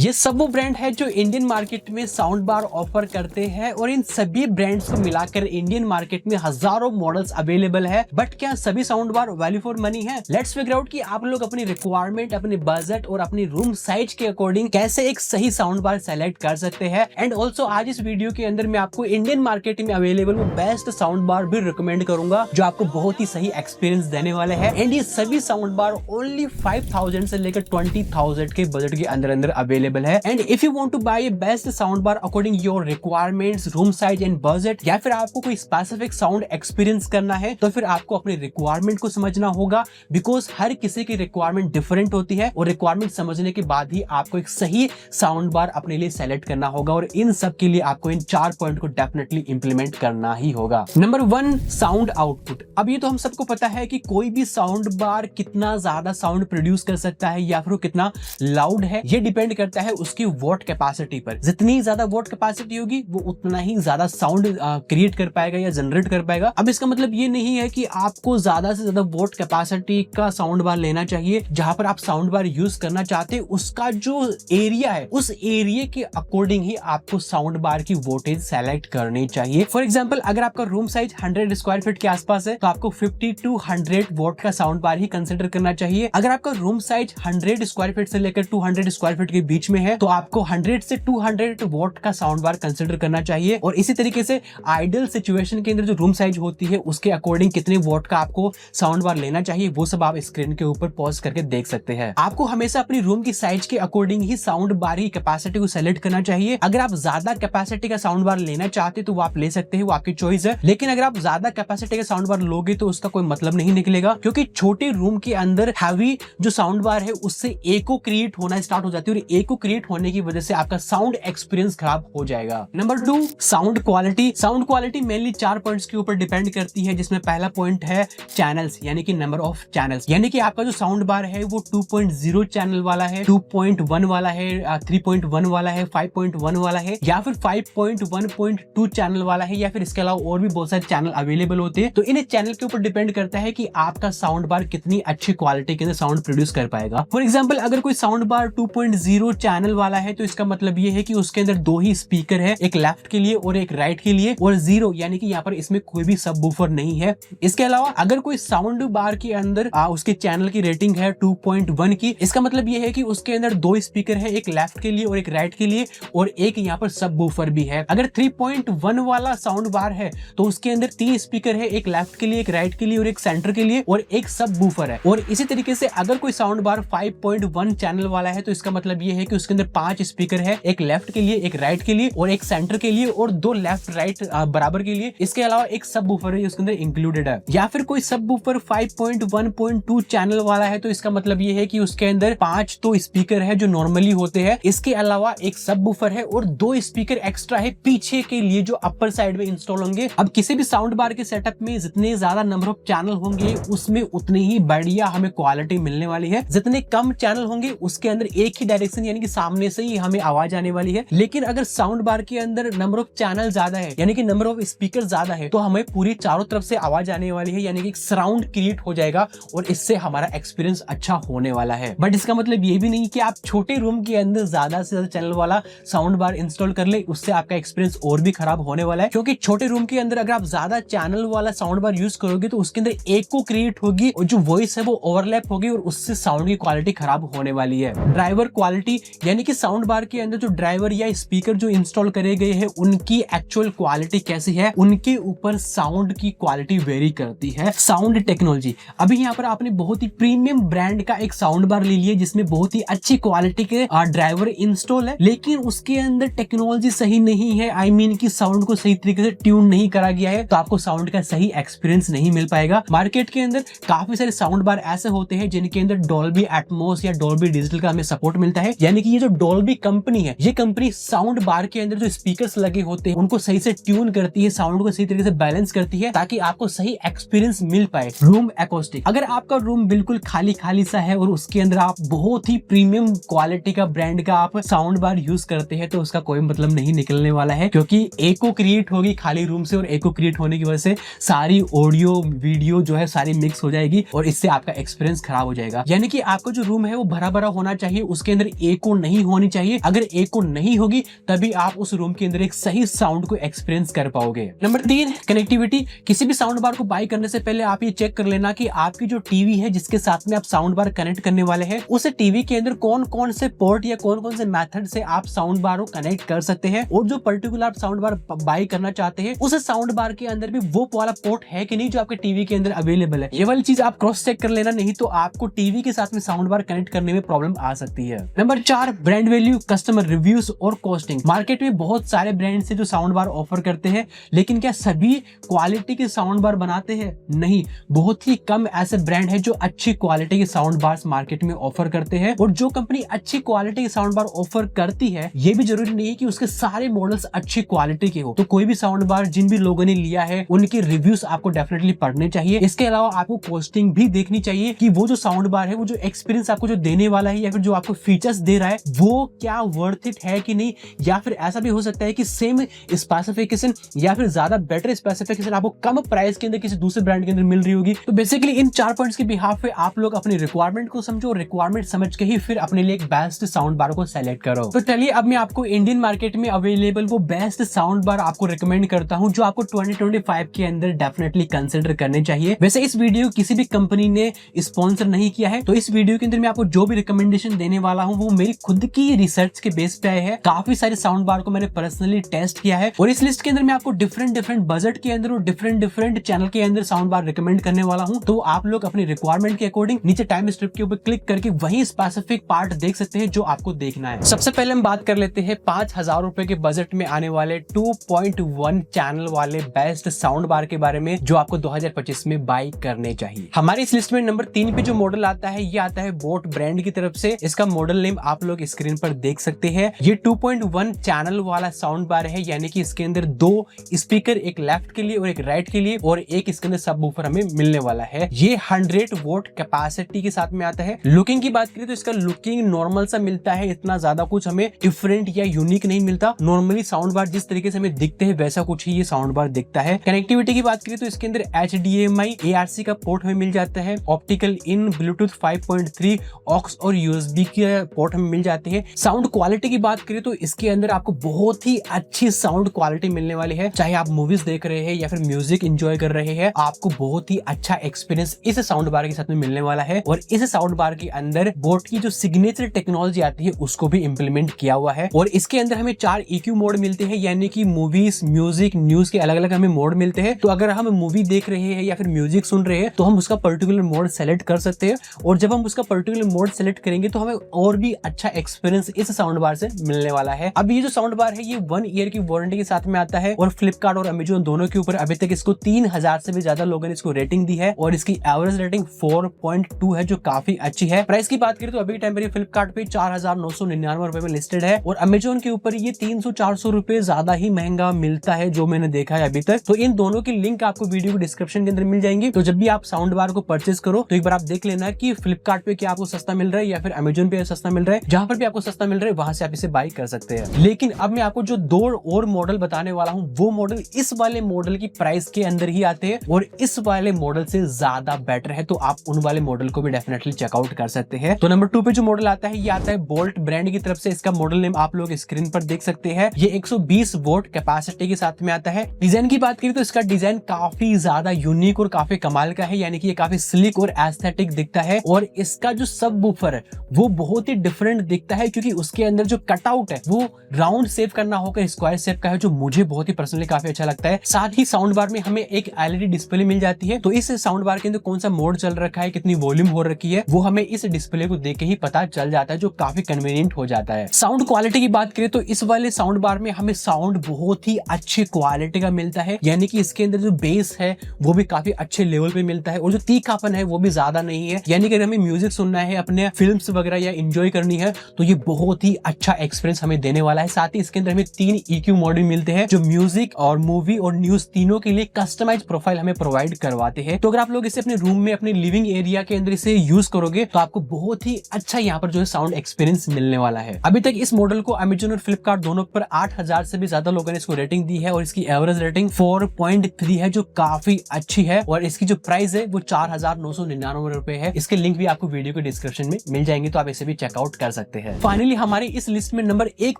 ये सब वो ब्रांड है जो इंडियन मार्केट में साउंड बार ऑफर करते हैं और इन सभी ब्रांड्स को मिलाकर इंडियन मार्केट में हजारों मॉडल्स अवेलेबल है। बट क्या सभी sound bar value for money है? लेट्स फिगर आउट कि आप लोग अपनी रिक्वायरमेंट, अपने बजट और अपनी रूम साइज के अकॉर्डिंग कैसे एक सही साउंड बार सेलेक्ट कर सकते हैं। एंड ऑल्सो आज इस वीडियो के अंदर मैं आपको इंडियन मार्केट में अवेलेबल वो बेस्ट साउंड बार भी रिकमेंड करूंगा जो आपको बहुत ही सही एक्सपीरियंस देने वाले हैं। एंड ये सभी साउंड बार ओनली 5000 से लेकर 20,000 के बजट के अंदर अवेलेबल है। And if you want to buy a best sound bar according your requirements, room size and budget, या फिर आपको कोई स्पेसिफिक साउंड एक्सपीरियंस करना है तो फिर आपको अपनी रिक्वायरमेंट को समझना होगा, बिकॉज हर किसी की रिक्वायरमेंट डिफरेंट होती है और रिक्वायरमेंट समझने के बाद ही आपको एक सही साउंड बार अपने लिए सेलेक्ट करना होगा। और इन सब के लिए आपको इन 4 पॉइंट को डेफिनेटली इंप्लीमेंट करना ही होगा। Number 1, sound output. अब ये तो हम सबको पता है कि कोई भी साउंड बार कितना ज्यादा साउंड प्रोड्यूस कर सकता है या फिर कितना लाउड है, ये डिपेंड करता है उसकी वॉट कैपेसिटी पर। जितनी ज्यादा वॉट कैपेसिटी होगी वो उतना ही ज्यादा साउंड क्रिएट कर पाएगा या जनरेट कर पाएगा। अब इसका मतलब ये नहीं है कि आपको ज्यादा से ज्यादा वॉट कैपेसिटी का साउंड बार लेना चाहिए। जहां पर आप साउंड बार यूज करना चाहते हैं उसका जो एरिया है उस एरिया के अकॉर्डिंग ही आपको साउंड बार की वोल्टेज सेलेक्ट करनी चाहिए। फॉर एग्जाम्पल, अगर आपका रूम साइज 100 स्क्वायर फीट के आसपास है तो आपको 50 to 100 वोट का साउंड बार ही कंसिडर करना चाहिए। अगर आपका रूम साइज 100 स्क्वायर फीट से लेकर 200 स्क्वायर फीट के बीच में है तो आपको 100 से 200 वोट का साउंड बार कंसिडर करना चाहिए। और इसी तरीके से आइडियल सिचुएशन के अंदर जो रूम साइज होती है उसके अकॉर्डिंग कितने वोट का आपको साउंड बार लेना चाहिए वो सब आप स्क्रीन के ऊपर पॉज करके देख सकते हैं। आपको हमेशा अपनी रूम की साइज के अकॉर्डिंग ही साउंड बार की कैपेसिटी को सेलेक्ट करना चाहिए। अगर आप ज्यादा कैपेसिटी का साउंड बार लेना चाहते तो वो आप ले सकते हैं, वो आपकी चॉइस है। लेकिन अगर आप ज्यादा कैपेसिटी का साउंड बार लोगे तो उसका कोई मतलब नहीं निकलेगा, क्योंकि छोटे रूम के अंदर हैवी जो साउंड बार है उससे एको क्रिएट होना स्टार्ट हो जाती है और एको क्रिएट होने की वजह से आपका साउंड एक्सपीरियंस खराब हो जाएगा। Number 2, sound quality. Sound quality mainly 4 points के ऊपर डिपेंड करती है, जिसमें पहला पॉइंट है चैनल्स, यानी कि नंबर ऑफ चैनल्स। यानी कि आपका जो साउंड बार है वो 2.0 चैनल वाला है, 2.1 वाला है, 3.1 वाला है, 5.1 वाला है, या फिर 5.1.2 चैनल वाला है, या फिर इसके अलावा और भी बहुत सारे चैनल अवेलेबल होते हैं। तो इन चैनल के ऊपर डिपेंड करता है कि आपका साउंड बार कितनी अच्छी क्वालिटी के साउंड प्रोड्यूस कर पाएगा। फॉर एग्जाम्पल, अगर कोई साउंड बार 2.0 चैनल वाला है तो इसका मतलब ये है कि उसके अंदर 2 ही स्पीकर है, एक लेफ्ट के लिए और एक राइट के लिए, और 0 यानी कि यहाँ पर इसमें कोई भी सब वूफर नहीं है। इसके अलावा अगर कोई साउंड बार के अंदर उसके चैनल की रेटिंग है 2.1 की, इसका मतलब ये है कि उसके अंदर 2 स्पीकर है, एक लेफ्ट के लिए और एक राइट के लिए, और एक यहाँ पर सब वूफर भी है। अगर 3.1 वाला साउंड बार है तो उसके अंदर 3 स्पीकर है, एक लेफ्ट के लिए, एक राइट के लिए और एक सेंटर के लिए, और एक सब वूफर है। और इसी तरीके से अगर कोई साउंड बार 5.1 चैनल वाला है तो इसका मतलब ये है कि उसके अंदर 5 स्पीकर है, एक लेफ्ट के लिए, एक राइट के लिए और एक सेंटर के लिए, और 2 लेफ्ट राइट बराबर के लिए। इसके अलावा एक सब वूफर है उसके अंदर इंक्लूडेड है। या फिर कोई सब वूफर 5.1.2 चैनल वाला है तो इसका मतलब ये है कि उसके अंदर 5 तो स्पीकर है जो नॉर्मली होते हैं, इसके अलावा एक सब वूफर है और 2 स्पीकर एक्स्ट्रा है पीछे के लिए जो अपर साइड में इंस्टॉल होंगे। अब किसी भी साउंड बार के सेटअप में जितने ज्यादा नंबर ऑफ चैनल होंगे उसमें उतनी ही बढ़िया हमें क्वालिटी मिलने वाली है। जितने कम चैनल होंगे उसके अंदर एक ही डायरेक्शन यानी कि सामने से ही हमें आवाज आने वाली है। लेकिन अगर साउंड बार के अंदर नंबर ऑफ चैनल ज्यादा है यानी कि नंबर ऑफ स्पीकर ज्यादा है तो हमें पूरी चारों तरफ से आवाज आने वाली है, यानी कि एक सराउंड क्रिएट हो जाएगा और इससे हमारा एक्सपीरियंस अच्छा होने वाला है। बट इसका मतलब ये भी नहीं कि आप छोटे रूम के अंदर ज्यादा से ज्यादा चैनल वाला साउंड बार इंस्टॉल कर ले, उससे आपका एक्सपीरियंस और भी खराब होने वाला है। क्योंकि छोटे रूम के अंदर अगर आप ज्यादा चैनल वाला साउंड बार यूज करोगे तो उसके अंदर एको क्रिएट होगी और जो वॉइस है वो ओवरलैप होगी और उससे साउंड की क्वालिटी खराब होने वाली है। ड्राइवर क्वालिटी, यानी कि साउंड बार के अंदर जो ड्राइवर या स्पीकर जो इंस्टॉल करे गए हैं उनकी एक्चुअल क्वालिटी कैसी है, उनके ऊपर साउंड की क्वालिटी वेरी करती है। साउंड टेक्नोलॉजी, अभी यहाँ पर आपने बहुत ही प्रीमियम ब्रांड का एक साउंड बार ले लिया जिसमें बहुत ही अच्छी क्वालिटी के ड्राइवर इंस्टॉल है, लेकिन उसके अंदर टेक्नोलॉजी सही नहीं है, आई मीन की साउंड को सही तरीके से ट्यून नहीं करा गया है, तो आपको साउंड का सही एक्सपीरियंस नहीं मिल पाएगा। मार्केट के अंदर काफी सारे साउंड बार ऐसे होते हैं जिनके अंदर डॉल्बी एटमॉस या डॉल्बी डिजिटल का हमें सपोर्ट मिलता है, यानी कि ये जो डॉल्बी कंपनी है ये कंपनी साउंड बार के अंदर जो स्पीकर्स लगे होते हैं उनको सही से ट्यून करती है, साउंड को सही तरीके से बैलेंस करती है ताकि आपको सही एक्सपीरियंस मिल पाए। रूम एकॉस्टिक, अगर आपका रूम बिल्कुल खाली खाली सा है और उसके अंदर आप बहुत ही प्रीमियम क्वालिटी का ब्रांड का आप साउंड बार यूज करते हैं तो उसका कोई मतलब नहीं निकलने वाला है, क्योंकि एको क्रिएट होगी खाली रूम से और एको क्रिएट होने की वजह से सारी ऑडियो वीडियो जो है सारी मिक्स हो जाएगी और इससे आपका एक्सपीरियंस खराब हो जाएगा। यानी कि आपका जो रूम है वो भरा भरा होना चाहिए, उसके अंदर एको को नहीं होनी चाहिए। अगर एक को नहीं होगी तभी आप उस रूम के अंदर एक सही साउंड को एक्सपीरियंस कर पाओगे। Number 3, connectivity. किसी भी साउंड बार को बाय करने से पहले आप ये चेक कर लेना कि आपकी जो टीवी है जिसके साथ में आप साउंड बार कनेक्ट करने वाले हैं, उस टीवी के अंदर कौन कौन से पोर्ट या कौन कौन से मेथड से आप साउंड बार को कनेक्ट कर सकते हैं, और जो पर्टिकुलर आप साउंड बार बाय करना चाहते हैं उस साउंड बार के अंदर भी वो वाला पोर्ट है कि नहीं जो आपके टीवी के अंदर अवेलेबल है। ये वाली चीज आप क्रॉस चेक कर लेना, नहीं तो आपको टीवी के साथ में साउंड बार कनेक्ट करने में प्रॉब्लम आ सकती है। Number 4, brand value, customer reviews और कॉस्टिंग। मार्केट में बहुत सारे ब्रांड से जो साउंड बार ऑफर करते हैं, लेकिन क्या सभी क्वालिटी के साउंड बार बनाते हैं? नहीं, बहुत ही कम ऐसे ब्रांड है जो अच्छी क्वालिटी के साउंड बार मार्केट में ऑफर करते हैं। और जो कंपनी अच्छी क्वालिटी के साउंड बार ऑफर करती है, ये भी जरूरी नहीं है कि उसके सारे मॉडल्स अच्छी क्वालिटी के हो। तो कोई भी साउंड बार जिन भी लोगों ने लिया है उनके रिव्यूज आपको डेफिनेटली पढ़ने चाहिए। इसके अलावा आपको कॉस्टिंग भी देखनी चाहिए कि वो जो साउंड बार है, वो जो एक्सपीरियंस आपको जो देने वाला है या फिर जो आपको फीचर्स दे रहा है, वो क्या वर्थ इट है कि नहीं। या फिर ऐसा भी हो सकता है कि सेम स्पेसिफिकेशन या फिर ज्यादा बेटर स्पेसिफिकेशन आपको कम प्राइस के अंदर किसी दूसरे ब्रांड के अंदर मिल रही होगी। तो बेसिकली इन 4 पॉइंट्स के बिहाफ पे आप लोग अपनी रिक्वायरमेंट को समझो, रिक्वायरमेंट समझ के ही फिर अपने लिए एक बेस्ट साउंड बार को सेलेक्ट करो। तो चलिए अब मैं आपको इंडियन मार्केट में अवेलेबल वो बेस्ट साउंड बार आपको रिकमेंड करता हूं जो आपको 2025 के अंदर डेफिनेटली कंसिडर करने चाहिए। वैसे इस वीडियो किसी भी कंपनी ने स्पॉन्सर नहीं किया है, तो इस वीडियो के अंदर मैं आपको जो भी रिकमेंडेशन देने वाला हूं वो मेरी खुद की रिसर्च के बेस पे आए हैं। काफी सारे साउंड बार को मैंने पर्सनली टेस्ट किया है, और इस लिस्ट के अंदर मैं आपको डिफरेंट बजट के अंदर और डिफरेंट चैनल के अंदर साउंड बार रिकमेंड करने वाला हूं। तो आप लोग अपनी रिक्वायरमेंट के अकॉर्डिंग नीचे टाइम स्ट्रिप के ऊपर क्लिक करके वही स्पेसिफिक पार्ट देख सकते हैं जो आपको देखना है। सबसे पहले हम बात कर लेते हैं 5,000 रुपए के बजट में आने वाले 2.1 चैनल वाले बेस्ट साउंड बार के बारे में जो आपको 2025 में बाय करने चाहिए। हमारी इस लिस्ट में नंबर 3 पे जो मॉडल आता है, ये आता है बोट ब्रांड की तरफ से। इसका मॉडल नेम आप लोग स्क्रीन पर देख सकते हैं। ये 2.1 चैनल वाला साउंड बार है, यानी कि इसके अंदर 2 स्पीकर, एक लेफ्ट के लिए और एक राइट के लिए, और एक इसके अंदर सबवूफर हमें मिलने वाला है। ये 100 वोट कैपेसिटी के साथ में आता है। लुकिंग की बात करें तो इसका लुकिंग नॉर्मल सा मिलता है, इतना ज्यादा कुछ हमें डिफरेंट या यूनिक नहीं मिलता। नॉर्मली साउंड बार जिस तरीके से हमें दिखते हैं वैसा कुछ ही ये साउंड बार दिखता है। कनेक्टिविटी की बात करें तो इसके अंदर HDMI ARC का पोर्ट हमें मिल जाता है, ऑप्टिकल इन, ब्लूटूथ 5.3, ऑक्स और USB के पोर्ट हमें मिल जाते हैं। साउंड क्वालिटी की बात करें तो इसके अंदर आपको बहुत ही अच्छी साउंड क्वालिटी मिलने वाली है। चाहे आप मूवीज देख रहे हैं या फिर म्यूजिक एंजॉय कर रहे हैं, आपको बहुत ही अच्छा एक्सपीरियंस इस साउंड बार के साथ में मिलने वाला है। और इस साउंड बार के अंदर बोट की जो सिग्नेचर टेक्नोलॉजी आती है उसको भी इंप्लीमेंट किया हुआ है। और इसके अंदर हमें 4 EQ मोड मिलते हैं, यानी कि मूवीज, म्यूजिक, न्यूज के अलग अलग हमें मोड मिलते हैं। तो अगर हम मूवी देख रहे हैं या फिर म्यूजिक सुन रहे हैं तो हम उसका पर्टिकुलर मोड सेलेक्ट कर सकते हैं, और जब हम उसका पर्टिकुलर मोड सेलेक्ट करेंगे तो हमें और भी अच्छा एक्सपीरियंस इस साउंड बार से मिलने वाला है। अब ये जो साउंड बार है ये 1 ईयर की वारंटी के साथ में आता है, और फ्लिपकार्ट और अमेजोन दोनों के ऊपर अभी तक इसको 3000 से भी ज्यादा लोगों ने इसको रेटिंग दी है, और इसकी एवरेज रेटिंग 4.2 है जो काफी अच्छी है। प्राइस की बात करें तो अभी टाइम पर फ्लिपकार्ट पे 4,999 रुपए में लिस्टेड है, और अमेजोन के ऊपर ये 300-400 रुपए ज्यादा ही महंगा मिलता है जो मैंने देखा है अभी तक। तो इन दोनों की लिंक आपको वीडियो के डिस्क्रिप्शन के अंदर मिल जाएंगी। तो जब भी आप साउंड बार को परचेज करो तो एक बार आप देख लेना कि फ्लिपकार्ट पे क्या आपको सस्ता मिल रहा है या फिर अमेजोन पे सस्ता मिल रहा है। जहां पर भी आपको सस्ता मिल रहा है वहां से आप इसे बाय कर सकते हैं। लेकिन अब मैं आपको जो 2 और मॉडल बताने वाला हूं वो मॉडल इस वाले मॉडल की प्राइस के अंदर ही आते हैं, और इस वाले मॉडल से ज्यादा बेटर है, तो आप उन वाले मॉडल को भी डेफिनेटली चेकआउट कर सकते हैं। तो नंबर 2 पे जो मॉडल आता है ये आता है बोल्ट ब्रांड की तरफ से। इसका मॉडल नेम आप लोग स्क्रीन पर देख सकते हैं। ये 120 वोट कैपेसिटी के साथ में आता है। डिजाइन की बात करें तो इसका डिजाइन काफी ज्यादा यूनिक और काफी कमाल का है, यानी कि ये काफी स्लिक और एस्थेटिक दिखता है। और इसका जो सबवूफर है वो बहुत ही डिफरेंट दिखता है, क्योंकि उसके अंदर जो कटआउट है वो राउंड शेप करना होकर स्क्वायर शेप का है, जो मुझे बहुत ही पर्सनली काफी अच्छा लगता है। साथ ही साउंड बार में हमें एक LED डिस्प्ले मिल जाती है। तो इस साउंड बार के अंदर कौन सा मोड चल रखा है, कितनी वॉल्यूम हो रखी है, वो हमें इस डिस्प्ले को देख के ही पता चल जाता है, जो काफी कन्वीनियंट हो जाता है। साउंड क्वालिटी की बात करें तो इस वाले साउंड बार में हमें साउंड बहुत ही अच्छी क्वालिटी का मिलता है, यानी कि इसके अंदर जो बेस है वो भी काफी अच्छे लेवल पे मिलता है, और जो तीखापन है वो भी ज्यादा नहीं है। यानी कि अगर हमें म्यूजिक सुनना है, अपने फिल्म्स वगैरह या एंजॉय करनी है, तो ये बहुत ही अच्छा एक्सपीरियंस हमें देने वाला है। साथ ही इसके अंदर हमें 3 EQ मोड भी मिलते हैं, जो म्यूजिक और मूवी और न्यूज तीनों के लिए कस्टमाइज प्रोफाइल हमें प्रोवाइड करवाते हैं। तो अगर आप लोग इसे अपने रूम में, अपने लिविंग एरिया के अंदर इसे यूज करोगे तो आपको बहुत ही अच्छा यहाँ पर जो है साउंड एक्सपीरियंस मिलने वाला है। अभी तक इस मॉडल को अमेजोन और फ्लिपकार्ट दोनों पर 8,000 से भी ज्यादा लोगों ने इसको रेटिंग दी है, और इसकी एवरेज रेटिंग 4.3 है जो काफी अच्छी है। और इसकी जो प्राइस है वो 4,999 रुपए है। इसके लिंक भी आपको वीडियो के डिस्क्रिप्शन में मिल जाएंगे, तो आप इसे भी चेकआउट कर सकते हैं। सकते हैं। फाइनली हमारी इस लिस्ट में नंबर 1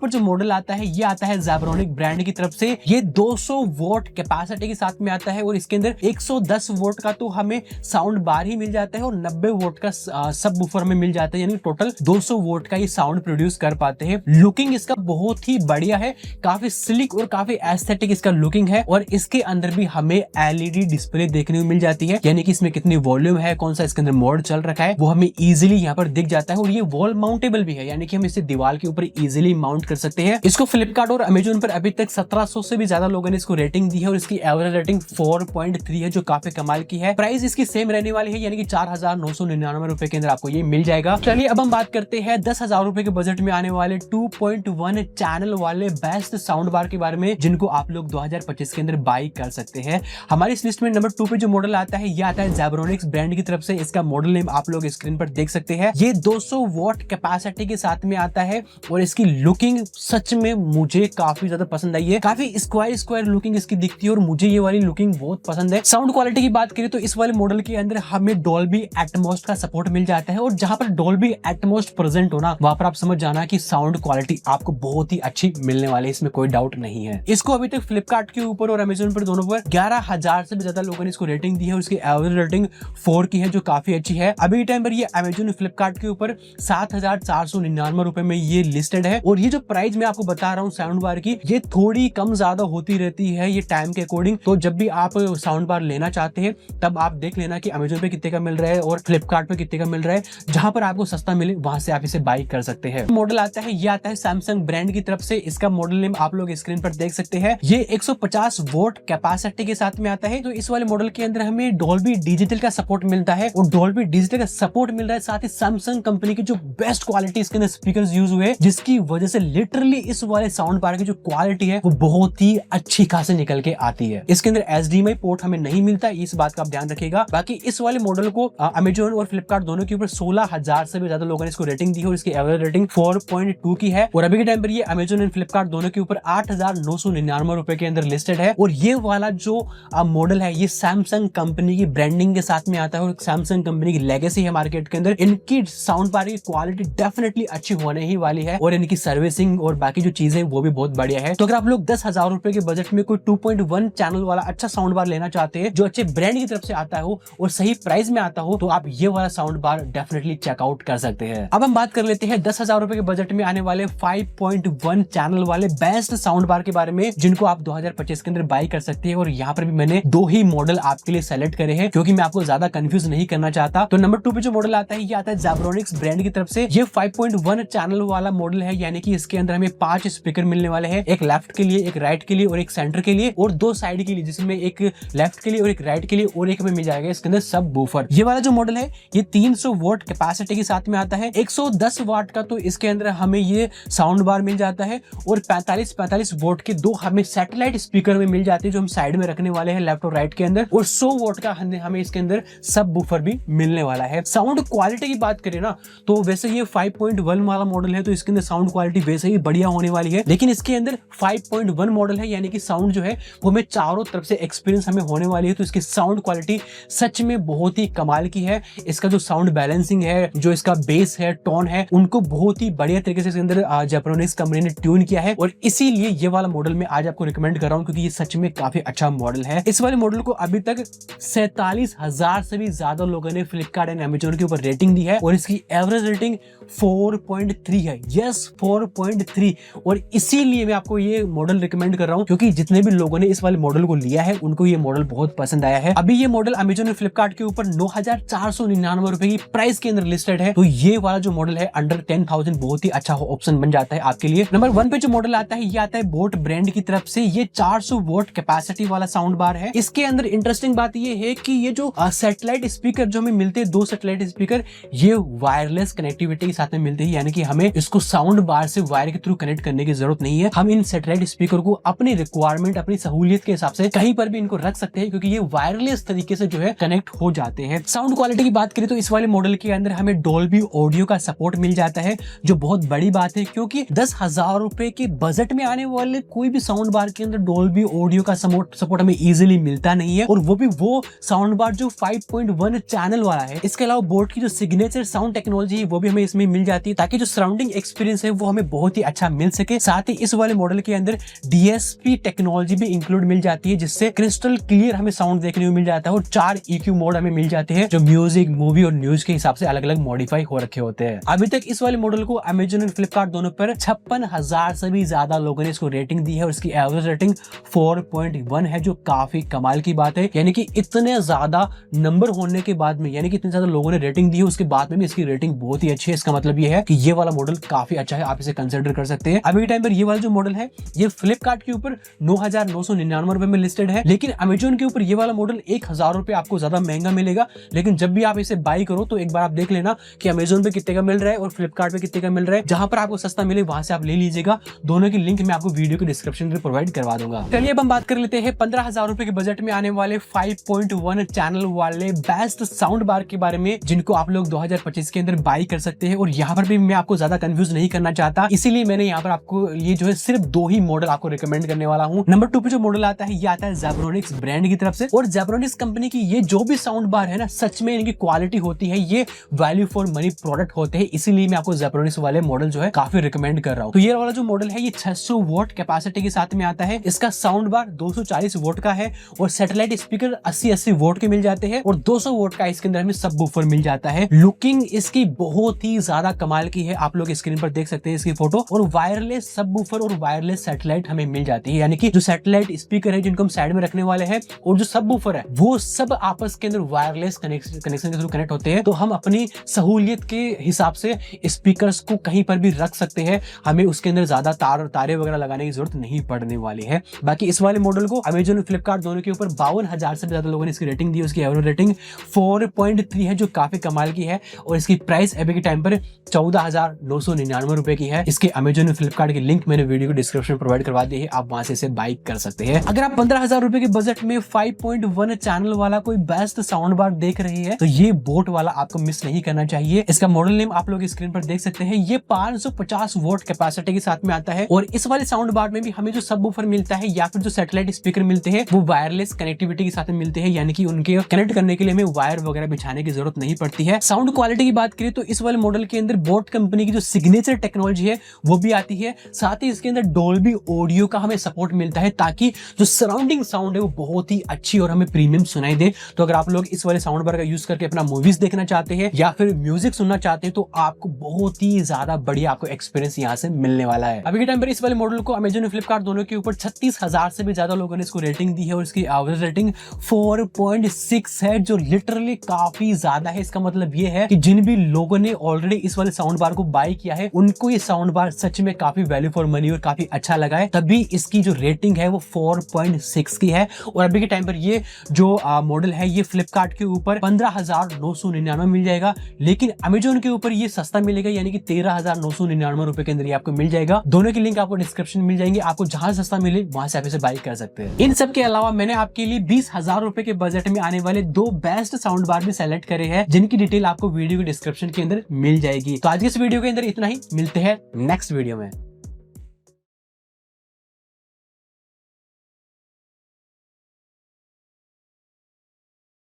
पर जो मॉडल आता है ये आता है ज़ेब्रोनिक ब्रांड की तरफ से। ये 200 वोट कैपेसिटी के साथ में आता है और इसके अंदर 110 वोट का तो हमें साउंड बार ही मिल जाता है और 90 वोट का सब वूफर में मिल जाता है, यानी टोटल 200 वोट का ये साउंड प्रोड्यूस कर पाते हैं। लुकिंग इसका बहुत ही बढ़िया है, काफी स्लिक और काफी एस्थेटिक इसका लुकिंग है और इसके अंदर भी हमें एलईडी डिस्प्ले देखने को मिल जाती है, यानी कि इसमें कितनी वॉल्यूम है, कौन सा इसके अंदर मोड चल रखा है वो हमें इजीली यहाँ पर दिख जाता है। और ये वॉल माउंटेबल भी है, यानी कि हम इसे दीवार के ऊपर इजीली माउंट कर सकते हैं। इसको फ्लिपकार्ट और अमेजोन पर अभी तक 1700 से भी ज्यादा लोगों ने इसको रेटिंग दी है और इसकी एवरेज रेटिंग 4.3 है, जो काफी कमाल की है। प्राइस इसकी सेम रहने वाली है, यानी कि 4,999 रुपए के अंदर आपको ये मिल जाएगा। चलिए अब हम बात करते हैं 10,000 रुपए के बजट में आने वाले 2.1 चैनल वाले बेस्ट साउंड बार के बारे में, जिनको आप लोग 2025 के अंदर बाई कर सकते हैं। हमारी इस लिस्ट में नंबर 2 पे जो मॉडल आता है ये आता है ज़ेब्रोनिक्स ब्रांड की तरफ से। इसका मॉडल नेम आप लोग स्क्रीन पर देख सकते हैं। ये 200 वॉट कैपेसिटी के साथ में आता है और इसकी लुकिंग सच में मुझे काफी ज्यादा पसंद आई है। काफी स्क्वायर लुकिंग इसकी दिखती है और मुझे ये वाली लुकिंग बहुत पसंद है। साउंड क्वालिटी की बात करें तो इस वाले मॉडल के अंदर हमें डॉल्बी एटमॉस का सपोर्ट मिल जाता है और जहां पर डॉल्बी एटमॉस प्रेजेंट होना वहां पर आप समझ जाना कि साउंड क्वालिटी आपको बहुत ही अच्छी मिलने वाली है, इसमें कोई डाउट नहीं है। इसको अभी तक फ्लिपकार्ट के ऊपर और अमेजोन पर दोनों पर 11,000 से भी ज्यादा लोगों ने इसको रेटिंग दी है और इसकी एवरेज रेटिंग 4 की है, जो काफी अच्छी है। अभी टाइम पर ये अमेजोन फ्लिपकार्ट के ऊपर 7,499 रुपए में ये लिस्टेड है और ये जो प्राइस मैं आपको बता रहा हूँ साउंड बार की, ये थोड़ी कम ज्यादा होती रहती है ये टाइम के अकॉर्डिंग। तो जब भी आप साउंड बार लेना चाहते हैं तब आप देख लेना कि अमेजोन पे कितने का मिल रहा है और फ्लिपकार्ट पे कितने का मिल रहा है। जहां पर आपको सस्ता मिले वहां से आप इसे बाई कर सकते हैं। मॉडल आता है ये आता है सैमसंग ब्रांड की तरफ से। इसका मॉडल नेम आप लोग स्क्रीन पर देख सकते हैं। ये 150 वोट कैपेसिटी के साथ में आता है। तो इस वाले मॉडल के अंदर हमें डॉल्बी डिजिटल का सपोर्ट मिलता है और डॉल्बी डिजिटल का सपोर्ट मिल रहा है, साथ ही सैमसंग कंपनी की जो बेस्ट क्वालिटी इसके अंदर स्पीकर्स यूज हुए, जिसकी वजह से लिटरली इस वाले साउंड बार की जो क्वालिटी है वो बहुत ही अच्छी खासी निकल के आती है। इसके अंदर HDMI पोर्ट हमें नहीं मिलता, इस बात का आप ध्यान रखिएगा। बाकी इस वाले मॉडल को अमेजोन और फ्लिपकार्ट दोनों के ऊपर 16,000 से भी ज्यादा लोगों ने इसको रेटिंग दी है और इसकी एवरेज रेटिंग 4.2 की है। और अभी के टाइम पर ये अमेजोन और फ्लिपकार्ट दोनों के ऊपर 8,999 रुपए के अंदर लिस्टेड है। और ये वाला जो मॉडल है ये सैमसंग कंपनी की ब्रांडिंग के साथ में आता है और सैमसंग कंपनी की लेगेसी है मार्केट के अंदर। इनकी साउंड बार की क्वालिटी डेफिनेटली अच्छी होने ही वाली है और इनकी सर्विसिंग और बाकी जो चीजें वो भी बहुत बढ़िया है। तो अगर आप लोग 10,000 रुपए के बजट में कोई 2.1 चैनल वाला अच्छा साउंड बार लेना चाहते हैं जो अच्छे ब्रांड की तरफ से आता हो और सही प्राइस में आता हो, तो आप ये वाला साउंड बार डेफिनेटली चेकआउट कर सकते हैं। अब हम बात कर लेते हैं 10,000 रुपए के बजट में आने वाले 5.1 चैनल वाले बेस्ट साउंड बार के बारे में, जिनको आप 2025 के अंदर बाई कर सकते हैं। और यहाँ पर भी मैंने 2 ही मॉडल आपके लिए सेलेक्ट करे हैं क्योंकि मैं आपको ज्यादा कंफ्यूज नहीं करना चाहता। तो नंबर 2 पे जो मॉडल आता है ये आता है ज़ेब्रोनिक्स ब्रांड की तरफ से। ये 5.1 चैनल वाला मॉडल है, यानी कि इसके अंदर हमें 5 स्पीकर मिलने वाले हैं, एक लेफ्ट के लिए, एक राइट के लिए और एक सेंटर के लिए और 2 साइड के लिए, जिसमें एक लेफ्ट के लिए और एक राइट के लिए और एक में मिल जाएगा इसके अंदर सब वूफर। ये वाला जो मॉडल है ये 300 वोट कैपेसिटी के साथ में आता है। 110 वाट का तो इसके अंदर हमें ये साउंड बार मिल जाता है और 45 वोट के 2 हमें सैटेलाइट स्पीकर में मिल जाते हैं जो हम साइड में रखने वाले हैं लेफ्ट और राइट के अंदर, और 100 वोट का हमें इसके अंदर सब वूफर भी मिलने वाला है। साउंड क्वालिटी की बात करें ना तो वैसे ये 5.1 वाला मॉडल है तो इसके अंदर साउंड क्वालिटी वैसे ही बढ़िया होने वाली है, लेकिन इसके अंदर 5.1 मॉडल है, यानी कि साउंड जो है वो हमें चारों तरफ से एक्सपीरियंस हमें होने वाली है। तो इसकी साउंड क्वालिटी सच में बहुत ही कमाल की है। इसका जो साउंड बैलेंसिंग है, जो इसका बेस है, टोन है, उनको बहुत ही बढ़िया तरीके से इसके अंदर ज़ेब्रोनिक्स कंपनी ने ट्यून किया है और इसीलिए ये वाला मॉडल मैं आज आपको रिकमेंड कर रहा हूँ क्योंकि ये सच में काफी अच्छा मॉडल है। इस वाले मॉडल को अभी तक 47,000 से भी ज्यादा लोगों ने फ्लिपकार्ट एंड अमेजोन के ऊपर रेटिंग दी है और इसकी एवरेज रेटिंग 4.3 है। यस 4.3। और इसीलिए मैं आपको ये मॉडल रिकमेंड कर रहा हूँ क्योंकि जितने भी लोगों ने इस वाले मॉडल को लिया है उनको ये मॉडल बहुत पसंद आया है। अभी ये मॉडल अमेजोन और फ्लिपकार्ट के ऊपर 9,499 रुपए की प्राइस के अंदर लिस्टेड है। तो ये वाला जो मॉडल है अंडर 10,000 बहुत ही अच्छा ऑप्शन बन जाता है आपके लिए। नंबर 1 पे जो मॉडल आता है ये आता है बोट ब्रांड की तरफ से। ये 400 वोट कैपेसिटी वाला साउंड बार है। इसके अंदर इंटरेस्टिंग बात ये है कि ये जो सैटेलाइट स्पीकर जो हमें मिलते हैं, 2 सैटेलाइट स्पीकर, ये वायरलेस कनेक्टिविटी के साथ में मिलते हैं, यानी कि हमें इसको साउंड बार से वायर के थ्रू कनेक्ट करने की जरूरत नहीं है। हम इन सैटेलाइट स्पीकर को अपनी रिक्वायरमेंट, अपनी सहूलियत के हिसाब से कहीं पर भी इनको रख सकते हैं क्योंकि ये वायरलेस तरीके से जो है कनेक्ट हो जाते हैं। साउंड क्वालिटी की बात करें तो इस वाले मॉडल के अंदर हमें डॉल्बी ऑडियो का सपोर्ट मिल जाता है, जो बहुत बड़ी बात है क्योंकि 10,000 रुपए के बजट में आने वाले कोई भी साउंड बार के अंदर डॉल्बी ऑडियो का सपोर्ट हमें इजीली मिलता नहीं है, और वो भी वो साउंड बार जो 5.1 चैनल वाला है। इसके अलावा बोट की जो सिग्नेचर साउंड टेक्नोलॉजी है वो भी हमें इसमें मिल जाती है ताकि जो सराउंडिंग एक्सपीरियंस है वो हमें बहुत ही अच्छा मिल सके। साथ ही इस वाले मॉडल के अंदर DSP टेक्नोलॉजी भी इंक्लूड मिल जाती है, जिससे क्रिस्टल क्लियर हमें साउंड देखने को मिल जाता है और 4 EQ मोड हमें मिल जाते हैं जो म्यूजिक, मूवी और न्यूज के हिसाब से अलग अलग मॉडिफाई हो रखे होते हैं। अभी तक इस वाले मॉडल को अमेजन और फ्लिपकार्ट दोनों पर 56,000 से भी ज्यादा लोगों ने इसको रेटिंग दी है और इसकी एवरेज रेटिंग 4.1 है, जो काफी कमाल की बात है। यानी कि इतने ज्यादा नंबर होने के बाद में, यानी कि इतने ज्यादा लोगों ने रेटिंग दी है, उसके बाद में भी इसकी रेटिंग बहुत ही अच्छी है। इसका मतलब ये है कि ये वाला मॉडल काफी अच्छा है, आप इसे कंसिडर कर सकते हैं। अभी के टाइम पर ये वाला जो मॉडल है ये फ्लिपकार्ट के ऊपर 9,999 रुपए में लिस्टेड है, लेकिन अमेजोन के ऊपर ये वाला मॉडल 1,000 रुपए आपको ज्यादा महंगा मिलेगा। लेकिन जब भी आप इसे बाई करो तो एक बार आप देख लेना कि अमेजोन पे कितने का मिल रहा है और फ्लिपकार्ट पे कितने का मिल रहा है। जहां पर आपको सस्ता मिले वहां से आप ले लीजिएगा। दोनों की लिंक मैं आपको वीडियो के डिस्क्रिप्शन में प्रोवाइड करवा दूंगा। चलिए अब हम बात कर लेते हैं 15,000 रुपए के बजट में आने वाले 5.1 चैनल वाले बेस्ट साउंड बार के बारे में, जिनको आप लोग 2025 के अंदर बाई कर सकते हैं। और यहाँ पर भी मैं आपको ज्यादा कंफ्यूज नहीं करना चाहता, इसीलिए मैंने यहाँ पर आपको ये जो है सिर्फ 2 ही मॉडल आपको रिकमेंड करने वाला हूँ। नंबर 2 पे जो मॉडल आता है ये आता है Zebronics ब्रांड की तरफ से। और Zebronics कंपनी की ये जो भी साउंड बार है ना, सच में इनकी क्वालिटी होती है, ये वैल्यू फॉर मनी प्रोडक्ट होते हैं, इसीलिए मैं आपको Zebronics वाले मॉडल जो है काफी रिकमेंड कर रहा हूँ। तो ये वाला जो मॉडल है ये 600 वॉट कैपेसिटी के साथ में आता है। इसका साउंड बार 240 वोट का है और सैटेलाइट स्पीकर 80 वोट के मिल जाते हैं और 200 वोट का इसके अंदर हमें सब वूफर मिल जाता है। लुकिंग इसकी बहुत ही ज्यादा कमाल की है, आप लोग स्क्रीन पर देख सकते हैं इसकी फोटो। और वायरलेस सब वूफर और वायरलेस सैटेलाइट हमें मिल जाती है, यानी कि जो सैटेलाइट स्पीकर है जिनको हम साइड में रखने वाले हैं और जो सब वूफर है वो सब आपस के अंदर वायरलेस कनेक्शन के थ्रू कनेक्ट होते हैं। तो हम अपनी सहूलियत के हिसाब से स्पीकर्स को कहीं पर भी रख सकते हैं, हमें उसके अंदर ज्यादा तारे वगैरह लगाने की जरूरत नहीं पड़ने वाली है। बाकी इस वाले मॉडल को अमेजन और फ्लिपकार्ट दोनों के ऊपर 52,000 से ज्यादा लोगों ने इसकी रेटिंग दी है। उसकी एवरेज रेटिंग 4.3 है, जो काफी कमाल की है। और इसकी प्राइस अभी के टाइम पर 14,999 रुपए की है। इसके अमेजन और फ्लिपकार्ट की लिंक मैंने वीडियो को डिस्क्रिप्शन प्रोवाइड करवा दी है, आप वहां से इसे बाई कर सकते हैं। अगर आप 15,000 रुपए के बजट में 5.1 चैनल वाला कोई बेस्ट साउंड बार देख रहे हैं तो ये बोट वाला आपको मिस नहीं करना चाहिए। इसका मॉडल नेम आप लोग स्क्रीन पर देख सकते हैं। ये 550 वोट कैपेसिटी के साथ में आता है और इस वाले साउंड बार में भी हमें जो सबवूफर मिलता है या फिर जो सैटेलाइट स्पीकर मिलते हैं वो वायरलेस कनेक्टिविटी के साथ में मिलते हैं, यानी कि उनके कनेक्ट करने के लिए हमें वायर वगैरह बिछाने की जरूरत नहीं पड़ती है। साउंड क्वालिटी की बात करें तो इस वाले मॉडल के अंदर बोट कंपनी की जो सिग्नेचर टेक्नोलॉजी है वो भी आती है। साथ ही इसके अंदर डोल्बी ऑडियो का हमें सपोर्ट मिलता है ताकि जो सराउंडिंग साउंड है वो बहुत ही अच्छी और हमें प्रीमियम सुनाई दे। तो अगर आप लोग इस वाले साउंड बार का यूज करके अपना मूवीज देखना चाहते हैं या फिर म्यूजिक सुनना चाहते हैं तो आपको बहुत ही ज्यादा बढ़िया आपको एक्सपीरियंस यहाँ से मिलने वाला है। अभी के टाइम पर इस वाले मॉडल को अमेजन और फ्लिपकार्ट दोनों के ऊपर 36,000 से भी ज्यादा लोगों ने इसको रेटिंग दी है और इसकी एवरेज रेटिंग 4.6 है, जो लिटरली काफी ज्यादा है। इसका मतलब ये है कि जिन भी लोगों ने ऑलरेडी इस वाले साउंड बार को बाय किया है उनको ये साउंड बार सच में काफी वैल्यू फॉर मनी और काफी अच्छा लगा है, तभी इसकी जो रेटिंग है वो 4.6 की है। और अभी के टाइम पर ये जो मॉडल है ये फ्लिपकार्ट के ऊपर 15,999 मिल जाएगा, लेकिन अमेजोन के ऊपर ये सस्ता मिलेगा, यानी कि 13,999 रुपए के अंदर ये आपको मिल जाएगा। दोनों की लिंक आपको डिस्क्रिप्शन मिल जाएंगे, आपको जहां सस्ता मिले वहां से आप इसे बाय कर सकते हैं। इन सब के अलावा मैंने आपके लिए 20,000 रुपए के बजट में आने वाले 2 बेस्ट साउंड बार भी सेलेक्ट करे हैं, जिनकी डिटेल आपको वीडियो के डिस्क्रिप्शन के अंदर मिल जाएगी। तो आज के इस वीडियो के अंदर इतना ही, मिलते हैं नेक्स्ट वीडियो में।